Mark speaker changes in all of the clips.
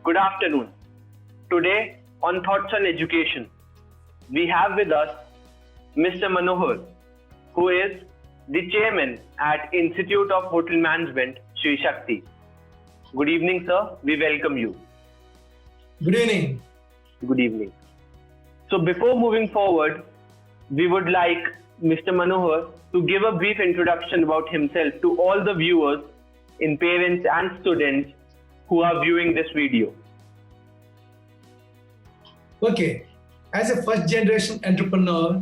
Speaker 1: Good afternoon. Today on Thoughts on Education, we have with us Mr. Manohar, who is the chairman at Institute of Hotel Management, Shri Shakti. Good evening, sir. We welcome you.
Speaker 2: Good evening.
Speaker 1: Good evening. So before moving forward, we would like Mr. Manohar to give a brief introduction about himself to all the viewers, parents and students who are viewing this video.
Speaker 2: Okay, as a first generation entrepreneur,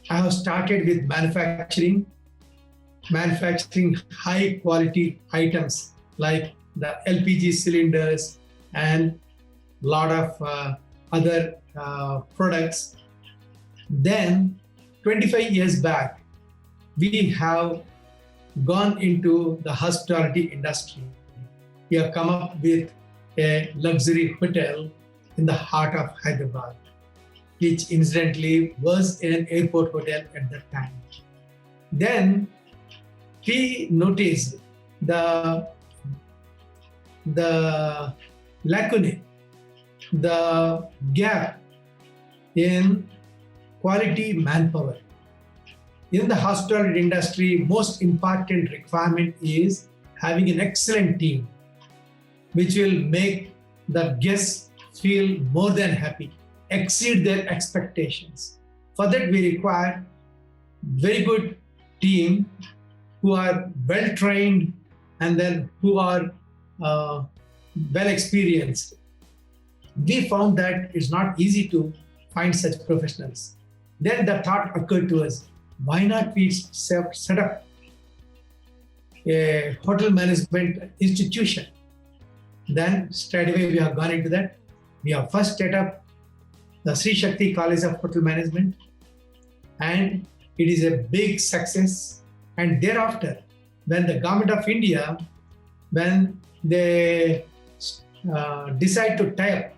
Speaker 2: I have started with manufacturing high quality items like the LPG cylinders and lot of other products. Then 25 years back, we have gone into the hospitality industry. We have come up with a luxury hotel in the heart of Hyderabad, which incidentally was an airport hotel at that time. Then we noticed the lacunae, the gap in quality manpower. In the hospitality industry, most important requirement is having an excellent team, which will make the guests feel more than happy, exceed their expectations. For that, we require very good team who are well trained and then who are well experienced. We found that it's not easy to find such professionals. Then the thought occurred to us, why not we set up a hotel management institution? Then straight away we have gone into that. We have first set up the Shri Shakti College of Hotel Management, and it is a big success. And thereafter, when the government of India, when they decide to tie up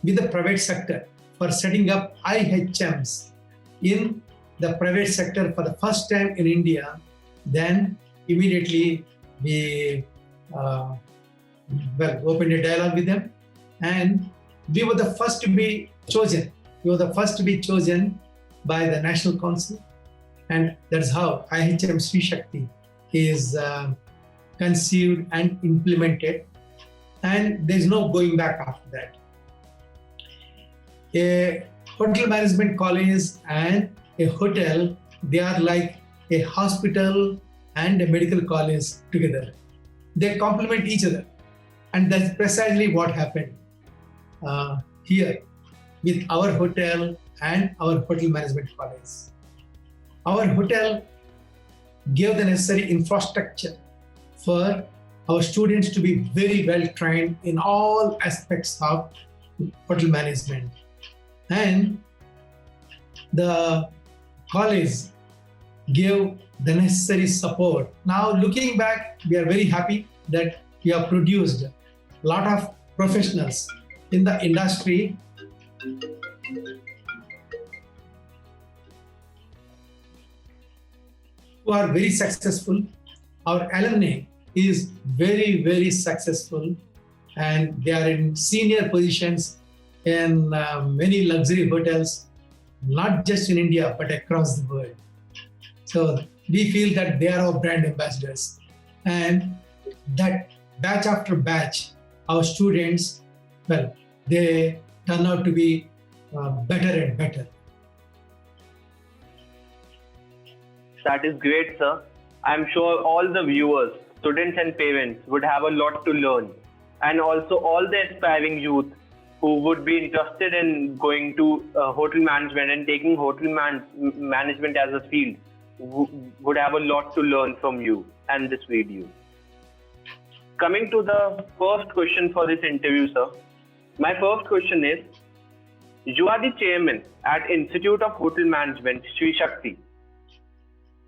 Speaker 2: with the private sector for setting up IHMs in the private sector for the first time in India, then immediately we opened a dialogue with them, and we were the first to be chosen. We were the first to be chosen by the National Council, and that's how IHM Shri Shakti is conceived and implemented, and there's no going back after that. A hotel management college and a hotel, they are like a hospital and a medical college together. They complement each other, and that's precisely what happened here with our hotel and our hotel management college. Our hotel gave the necessary infrastructure for our students to be very well trained in all aspects of hotel management. And the college gave the necessary support. Now looking back, we are very happy that we have produced a lot of professionals in the industry who are very successful. Our alumni is very, very successful, and they are in senior positions in many luxury hotels, not just in India, but across the world. So we feel that they are our brand ambassadors, and that batch after batch, our students, they turn out to be better and better.
Speaker 1: That is great, sir. I'm sure all the viewers, students and parents would have a lot to learn. And also all the aspiring youth who would be interested in going to hotel management and taking hotel management as a field would have a lot to learn from you and this video. Coming to the first question for this interview, sir. My first question is, you are the chairman at Institute of Hotel Management, Shri Shakti.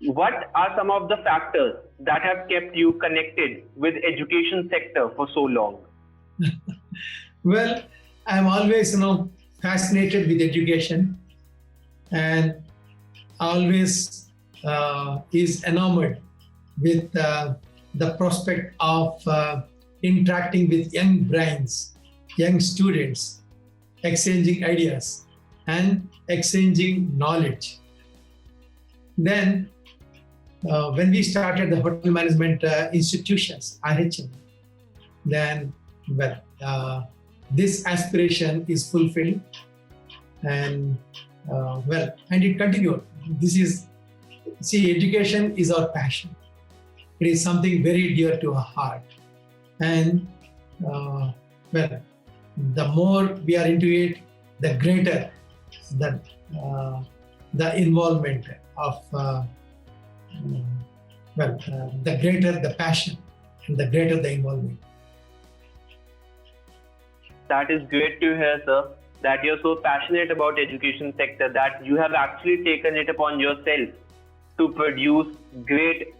Speaker 1: What are some of the factors that have kept you connected with education sector for so long?
Speaker 2: Well, I'm always, fascinated with education, and always is enamored with the prospect of interacting with young brains young students exchanging ideas and exchanging knowledge. Then, when we started the hotel management institutions, IHM, then, this aspiration is fulfilled, and and it continued. Education is our passion. It is something very dear to our heart, and the more we are into it, the greater the involvement of the greater the passion and the greater the involvement.
Speaker 1: That is great to hear, sir, that you're so passionate about education sector that you have actually taken it upon yourself to produce great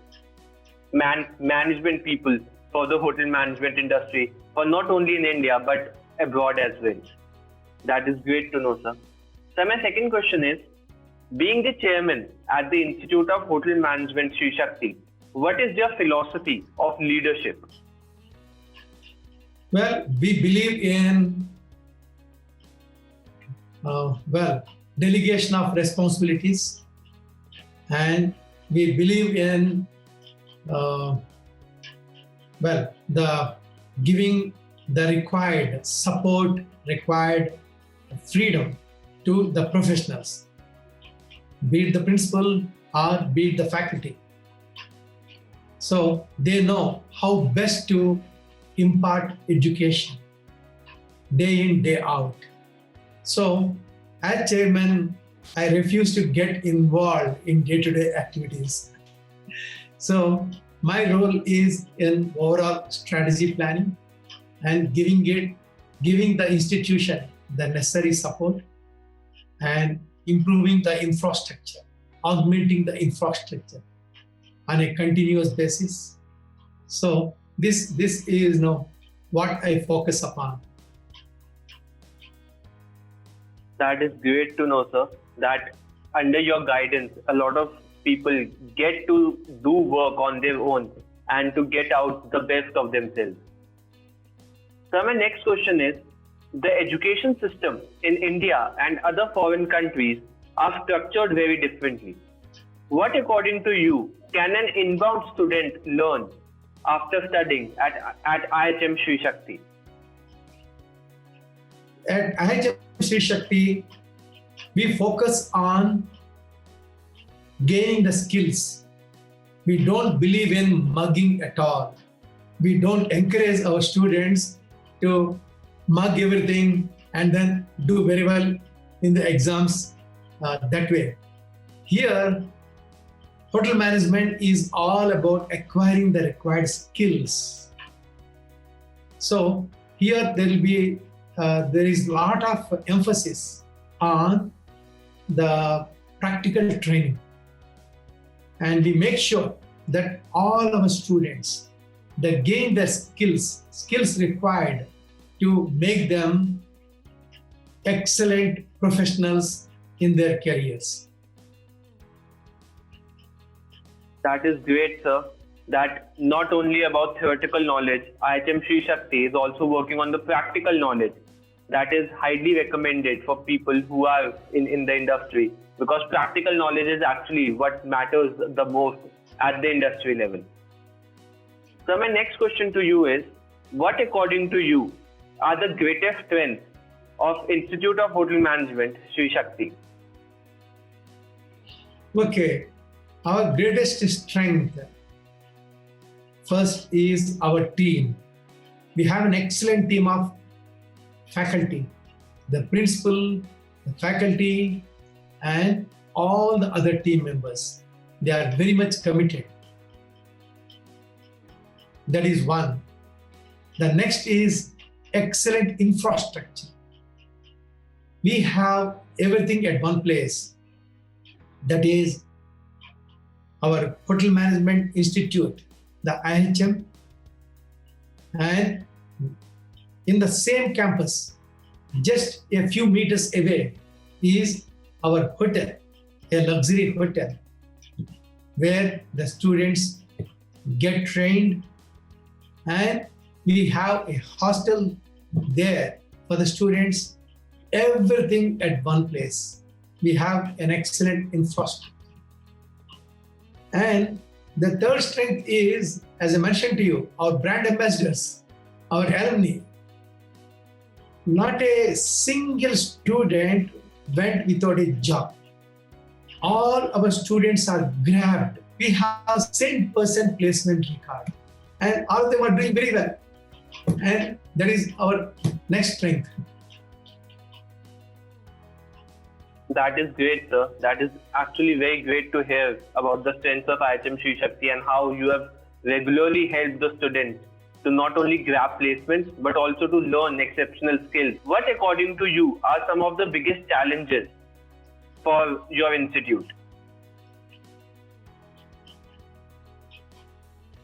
Speaker 1: management people for the hotel management industry, for not only in India but abroad as well. That is great to know, sir. So my second question is, being the chairman at the Institute of Hotel Management, Shri Shakti, what is your philosophy of leadership?
Speaker 2: Well, we believe in delegation of responsibilities, and we believe in the giving the required support, required freedom to the professionals, be it the principal or be it the faculty. So they know how best to impart education day in, day out. So as chairman, I refuse to get involved in day-to-day activities. So my role is in overall strategy planning and giving the institution the necessary support and improving the infrastructure, augmenting the infrastructure on a continuous basis. So this is what I focus upon.
Speaker 1: That is great to know, sir, that under your guidance, a lot of people get to do work on their own and to get out the best of themselves. So my next question is, the education system in India and other foreign countries are structured very differently. What, according to you, can an inbound student learn after studying at IHM Shri Shakti?
Speaker 2: At IHM Shri Shakti, we focus on gaining the skills. We don't believe in mugging at all. We don't encourage our students to mug everything and then do very well in the exams that way. Here, hotel management is all about acquiring the required skills. So here there is a lot of emphasis on the practical training, and we make sure that all our students, they gain the skills required to make them excellent professionals in their careers.
Speaker 1: That is great, sir. That not only about theoretical knowledge, IHM Shri Shakti is also working on the practical knowledge. That is highly recommended for people who are in the industry, because practical knowledge is actually what matters the most at the industry level. So my next question to you is, what, according to you, are the greatest strengths of Institute of Hotel Management, Shri Shakti?
Speaker 2: Okay, our greatest strength first is our team. We have an excellent team of faculty, the principal, the faculty, and all the other team members. They are very much committed. That is one. The next is excellent infrastructure. We have everything at one place. That is our Hotel Management Institute, the IHM, and in the same campus, just a few meters away, is our hotel, a luxury hotel, where the students get trained, and we have a hostel there for the students, everything at one place. We have an excellent infrastructure. And the third strength is, as I mentioned to you, our brand ambassadors, our alumni. Not a single student went without a job. All our students are grabbed. We have 100% placement record, and all of them are doing very well. And that is our next strength.
Speaker 1: That is great, sir. That is actually very great to hear about the strengths of IHM Shri Shakti and how you have regularly helped the students to not only grab placements but also to learn exceptional skills. What, according to you, are some of the biggest challenges for your institute?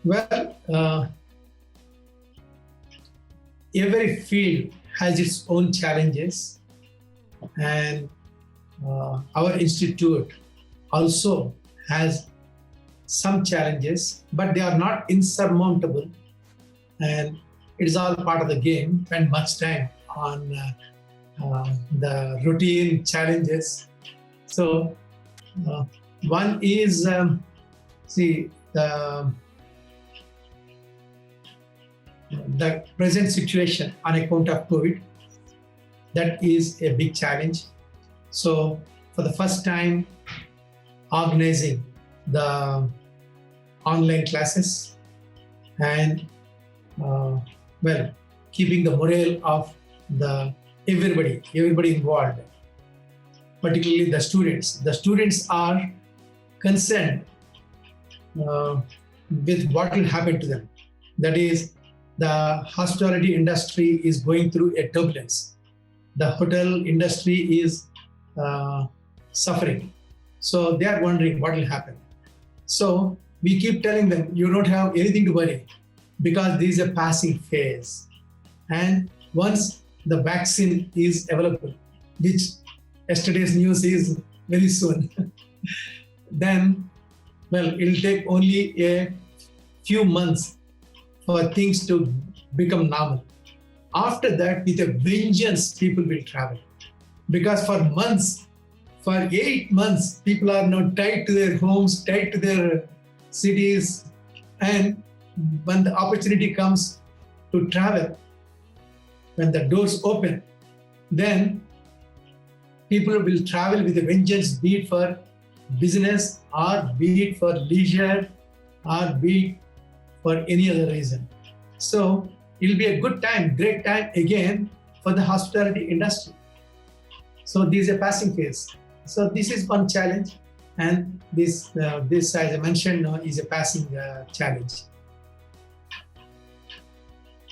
Speaker 2: Well, every field has its own challenges, and our institute also has some challenges, but they are not insurmountable, and it is all part of the game. Spend much time on the routine challenges. So one is the present situation on account of COVID. That is a big challenge. So for the first time, organizing the online classes and keeping the morale of everybody involved, particularly the students. The students are concerned with what will happen to them. That is, the hospitality industry is going through a turbulence. The hotel industry is suffering. So they are wondering what will happen. So we keep telling them, you don't have anything to worry because this is a passing phase. And once the vaccine is available, which yesterday's news is very soon, then, it'll take only a few months for things to become normal. After that, with a vengeance, people will travel. Because for 8 months, people are now tied to their homes, tied to their cities. And when the opportunity comes to travel, when the doors open, then people will travel with a vengeance, be it for business or be it for leisure or be it for any other reason. So it'll be a good time, great time again for the hospitality industry. So this is a passing phase. So this is one challenge, and this as I mentioned, is a passing challenge.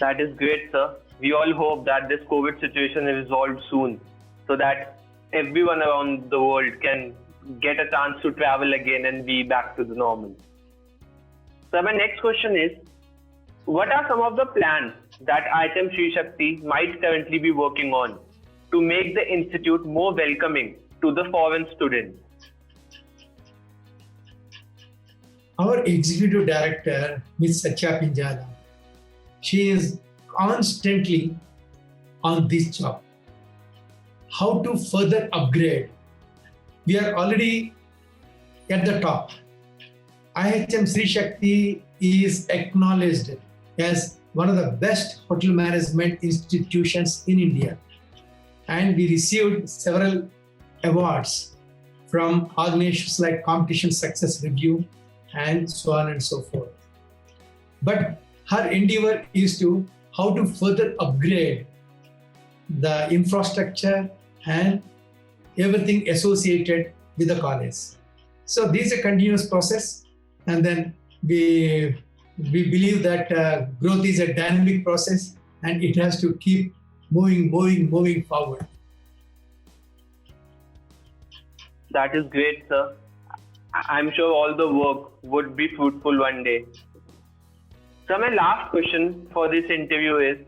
Speaker 1: That is great, sir. We all hope that this COVID situation is resolved soon so that everyone around the world can get a chance to travel again and be back to the normal. So my next question is, what are some of the plans that IHM Shri Shakti might currently be working on to make the institute more welcoming to the foreign students?
Speaker 2: Our executive director, Ms. Satya Pinjala, she is constantly on this job. How to further upgrade? We are already at the top. IHM Shri Shakti is acknowledged as one of the best hotel management institutions in India. And we received several awards from organizations like Competition Success Review and so on and so forth. But her endeavor is to how to further upgrade the infrastructure and everything associated with the college. So this is a continuous process, and then we believe that growth is a dynamic process and it has to keep moving forward.
Speaker 1: That is great, sir. I'm sure all the work would be fruitful one day. So my last question for this interview is,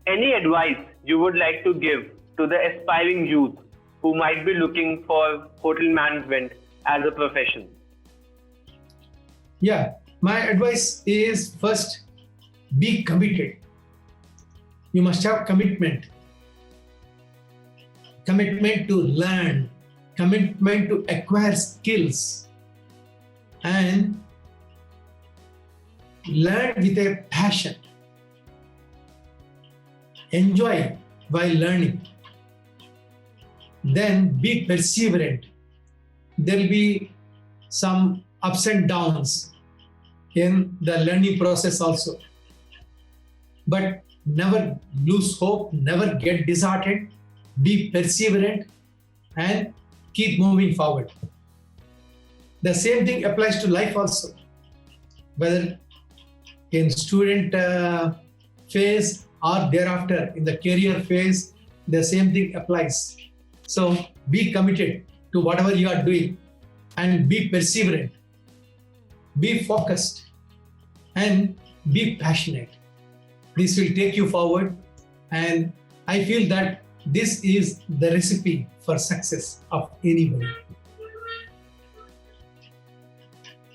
Speaker 1: any advice you would like to give to the aspiring youth who might be looking for hotel management as a profession?
Speaker 2: Yeah, my advice is, first, be committed. You must have commitment commitment to learn, commitment to acquire skills, and learn with a passion. Enjoy while learning. Then be perseverant. There will be some ups and downs in the learning process also. But never lose hope, never get disheartened, be perseverant, and keep moving forward. The same thing applies to life also. Whether in student phase or thereafter in the career phase, the same thing applies. So be committed to whatever you are doing and be perseverant, be focused, and be passionate. This will take you forward, and I feel that this is the recipe for success of anybody.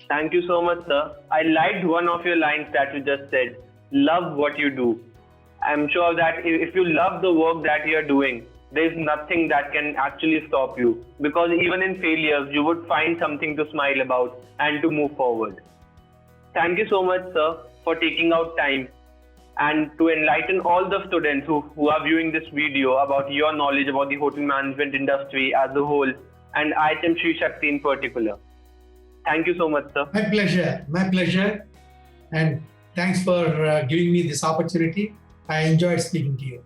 Speaker 1: Thank you so much, sir. I liked one of your lines that you just said. Love what you do. I'm sure that if you love the work that you're doing, there's nothing that can actually stop you. Because even in failures, you would find something to smile about and to move forward. Thank you so much, sir, for taking out time and to enlighten all the students who are viewing this video about your knowledge about the hotel management industry as a whole and IHM Shri Shakti in particular. Thank you so much, sir.
Speaker 2: My pleasure. And thanks for giving me this opportunity. I enjoyed speaking to you.